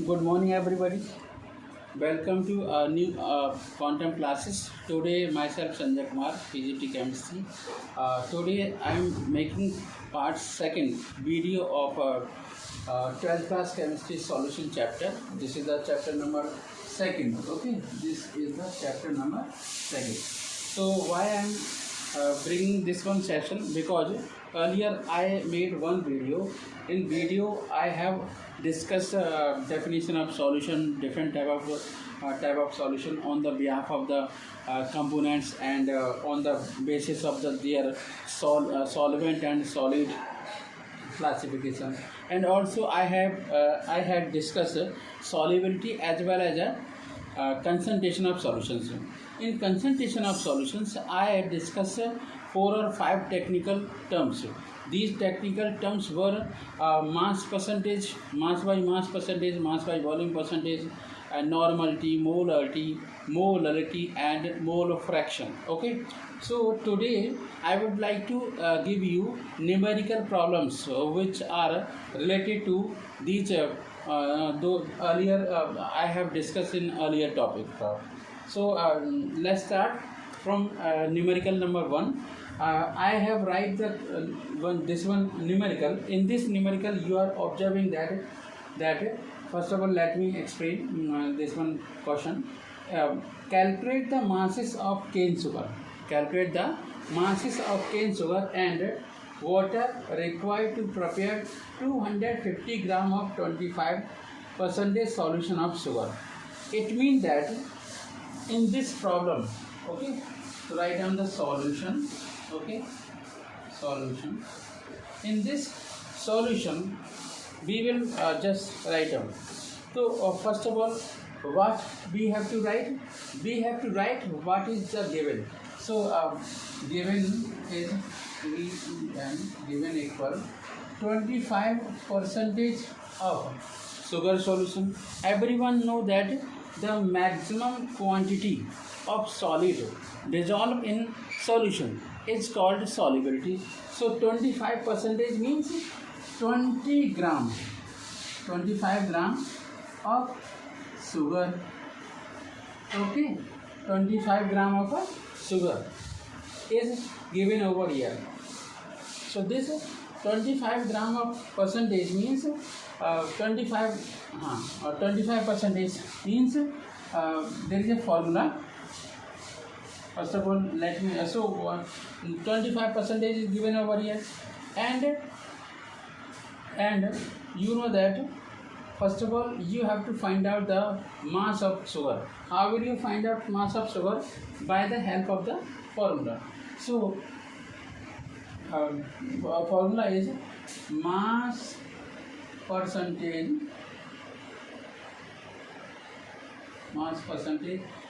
Good morning, everybody. Welcome to our new quantum classes. Today, myself Sanjay Kumar, PGT Chemistry. Today, I am making part second video of 12th class chemistry solution chapter. This is the chapter number second. Okay, this is the chapter number second. So, why I am bringing this one session, because earlier I made one video. In video I have discussed definition of solution, different type of solution on the behalf of the components, and on the basis of their solvent and solid classification. And also I had discussed solubility as well as concentration of solutions. In concentration of solutions, I had discussed 4 or 5 technical terms. These technical terms were mass percentage, mass by mass percentage, mass by volume percentage, normality, molarity, and mole fraction. Okay, so today I would like to give you numerical problems which are related to these. Though earlier I have discussed in earlier topic. So let's start from numerical number 1. I have write the this one numerical. In this numerical, you are observing that first of all, let me explain this one question. Calculate the masses of cane sugar. Calculate the masses of cane sugar and water required to prepare 250 gram of 25% solution of sugar. It means that in this problem, okay, so write down the solution. Okay, solution. In this solution, we will just write down. So first of all, what we have to write? We have to write what is the given. So given is given equal 25% of sugar solution. Everyone know that the maximum quantity of solid dissolved in solution is called solubility. So 25% means 20 gram, 25 gram of sugar. Okay, 25 gram of sugar is given over here. So this 25 gram of percentage means 25% means there is a formula. First of all, let me 25% is given over here, and you know that first of all you have to find out the mass of sugar. How will you find out mass of sugar? By the help of the formula. So formula is mass percentage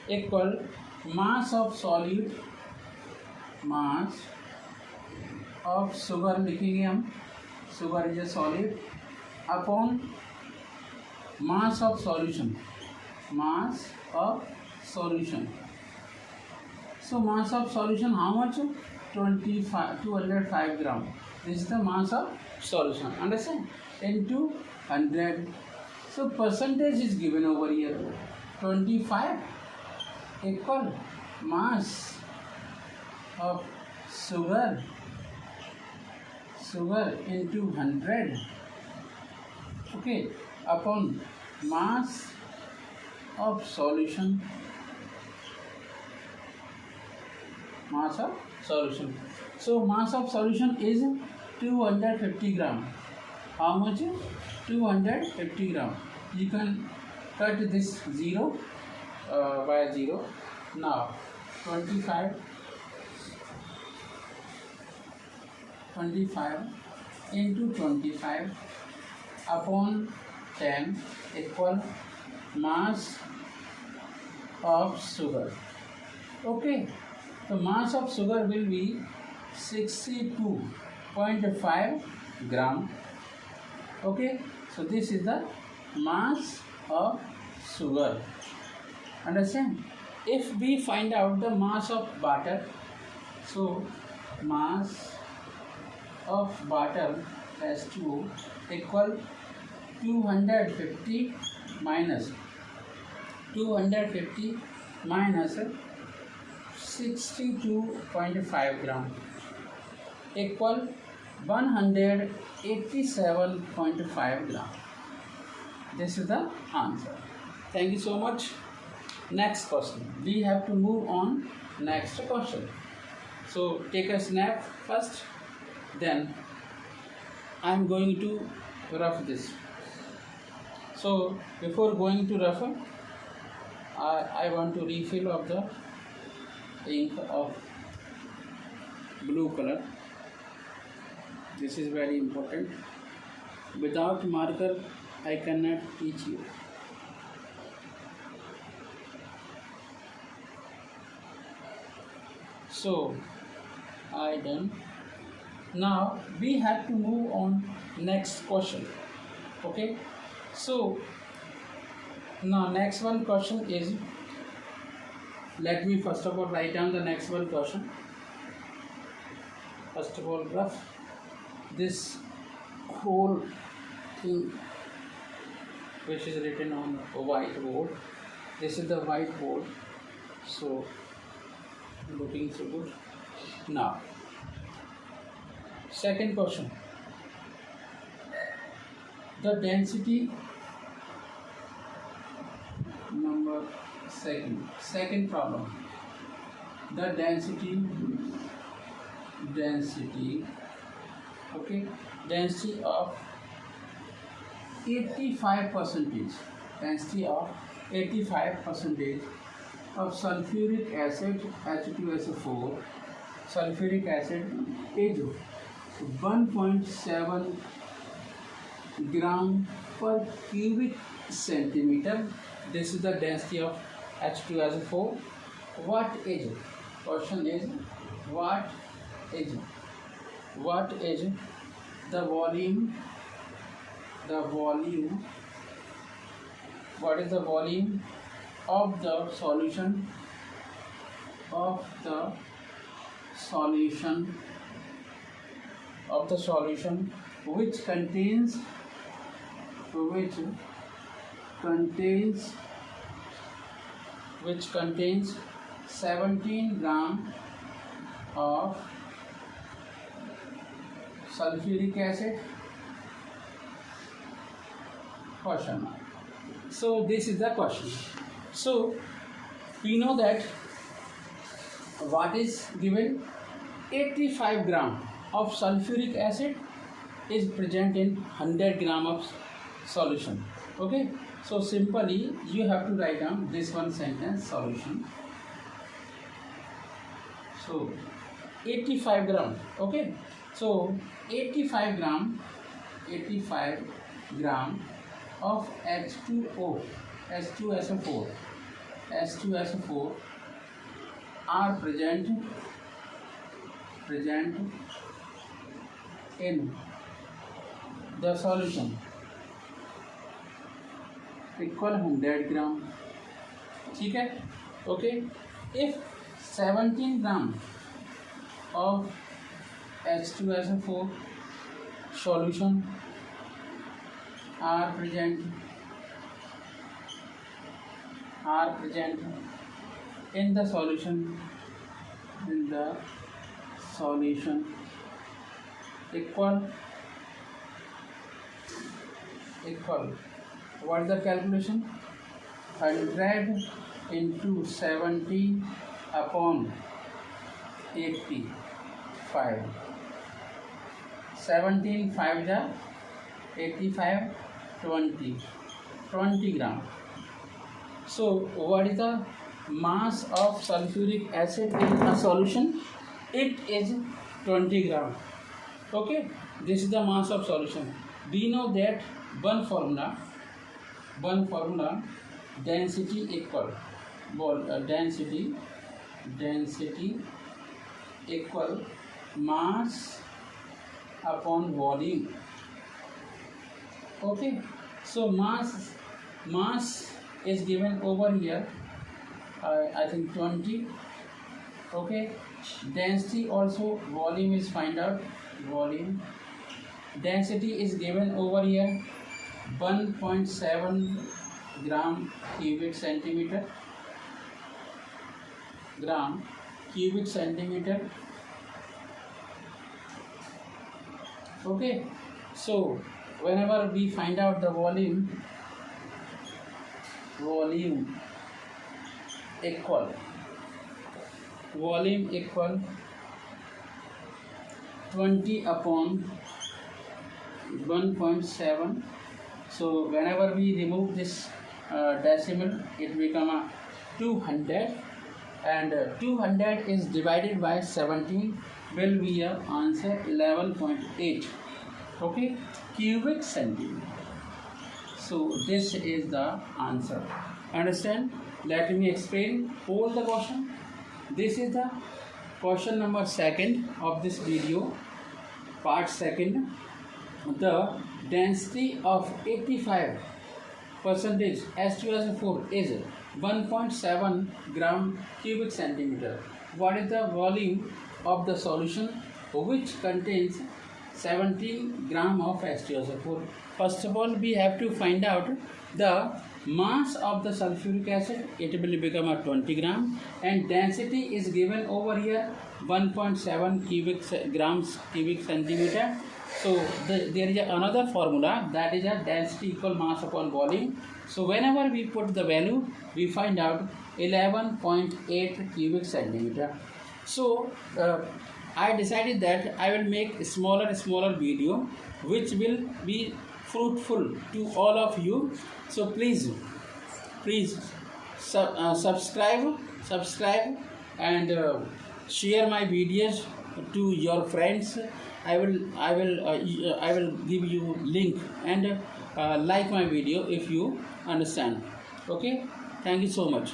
equal mass of solid, mass of sugar लिखेंगे हम, sugar is a solid, upon mass of solution, mass of solution. So mass of solution how much? 205 gram. This is the mass of solution, understand? Into 100. So percentage is given over here. 25 equal mass of sugar into 100, okay, upon mass of solution, So mass of solution is 250 gram. How much? 250 gram. You can cut this 0 by 0. Now 25 into 25 upon 10 equal mass of sugar. Okay, the mass of sugar will be 62.5 gram. Okay, so this is the mass of sugar. Understand? If we find out the mass of butter, so mass of butter has to equal 250 minus 250 minus 62.5 gram equal 187.5 gram. This is the answer. Thank you so much. Next question. We have to move on next question. So take a snap first, then I am going to rough this. So before going to rough, I want to refill of the ink of blue color. This is very important. Without marker, I cannot teach you. So I done. Now we have to move on next question. Okay. So now next one question is, let me first of all write down the next one question. First of all, rough this whole thing which is written on a whiteboard. This is the whiteboard. So looking so good. Now second question. The density number second problem. The density okay, density of 85%, density of 85% of sulfuric acid H2SO4, sulfuric acid is 1.7 gram per cubic centimeter. This is the density of H2SO4. What is it? Question is, what is the volume? What is the volume of the solution which contains 17 gram of sulfuric acid? Question mark. So this is the question. So we know that what is given, 85 gram of sulfuric acid is present in 100 gram of solution. Okay, so simply you have to write down this one sentence, solution. So 85 gram. Okay, so 85 gram of H2SO4 are present in the solution equal 100 gram. ठीक है? Okay, if 17 gram of H2SO4 solution are present in the solution equal what is the calculation? 100 into 70 upon 85. 17 5 the 85, 20 gram. So what is the mass of sulfuric acid in a solution? It is 20 gram. Okay, this is the mass of solution. We know that one formula density equal density equal mass upon volume. Okay, so mass is given over here, I think 20. Okay, density also, volume is find out, volume density is given over here 1.7 gram cubic centimeter, gram cubic centimeter. Okay, so whenever we find out the volume equal volume equal 20 upon 1.7. so whenever we remove this decimal, it become a 200, and 200 is divided by 17 will be a answer 11.8. okay, cubic centimeter. So this is the answer. Understand? Let me explain all the question. This is the question number second of this video, part second. The density of 85% H2SO4 is 1.7 gram cubic centimeter. What is the volume of the solution which contains 17 gram of H2SO4? First of all, we have to find out the mass of the sulfuric acid. It will become a 20 gram, and density is given over here 1.7 grams cubic centimeter. So there is another formula, that is a density equal mass upon volume. So whenever we put the value, we find out 11.8 cubic centimeter. So I decided that I will make smaller video which will be fruitful to all of you. So please subscribe and share my videos to your friends. I will give you link, and like my video if you understand. Okay, thank you so much.